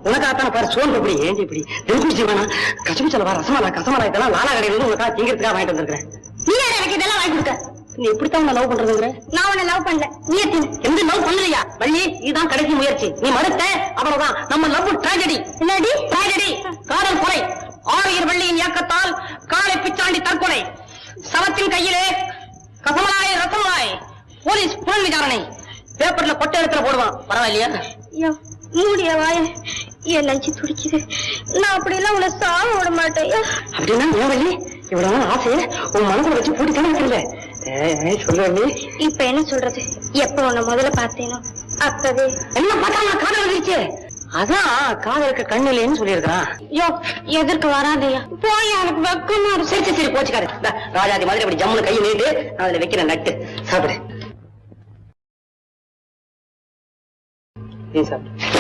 உனக்காகத்தான பாரு சோன் இப்படி ஏஞ்சி இப்படி தென்குச்சி வேணாம் கசமிச்சல வா ரசமலா கசமலா இதெல்லாம் லாலா கடையில இருந்து உனக்காக திங்கிறதுக்காக வாங்கிட்டு வந்திருக்கிறேன். நீ யார் எனக்கு இதெல்லாம் வாங்கி கொடுக்க? நீ எப்படித்தான் உன்னை லவ் பண்றதுங்கிற? நான் உன்னை லவ் பண்ணல. நீ எந்த லவ் பண்ணலையா? வள்ளி இதுதான் கடைசி முயற்சி. நீ மறுத்த அவ்வளவுதான். நம்ம லவ் டிராஜடி. என்னடி டிராஜடி? காதல் கொலை. ஆரியர் வள்ளியின் இயக்கத்தால் காலை பிச்சாண்டி தற்கொலை. சவத்தின் கையிலே கசமலாய் ரசமலாய். போலீஸ் புலன் விசாரணை. பேப்பர்ல கொட்டை இடத்துல போடுவான். பரவாயில்லையா? மூடிய வாய என் நஞ்சு துடிக்குது. நான் அப்படி எல்லாம் உன்னை சாக விட மாட்டேன். அப்படின்னா ஏன் வள்ளி இவ்வளவு ஆசைய உன் மனசுல வச்சு பூட்டி தானே தெரியல சொல்லி இப்ப என்ன சொல்றது? எப்ப உன்னை முதல்ல பார்த்தேனோ அப்பவே என்ன பார்த்தா காதல் வந்துருச்சு. அதான் காதலுக்கு கண்ணு இல்லைன்னு சொல்லியிருக்கான். யோ எதற்கு வராதையா? போய் அவனுக்கு வெக்கமா இருக்கு. சரி சரி போச்சுக்காரு. ராஜாதி மாதிரி அப்படி ஜம்முன்னு கையை நீட்டு நான் அதுல வைக்கிறேன். நட்டு சாப்பிடு. சாப்பிடு.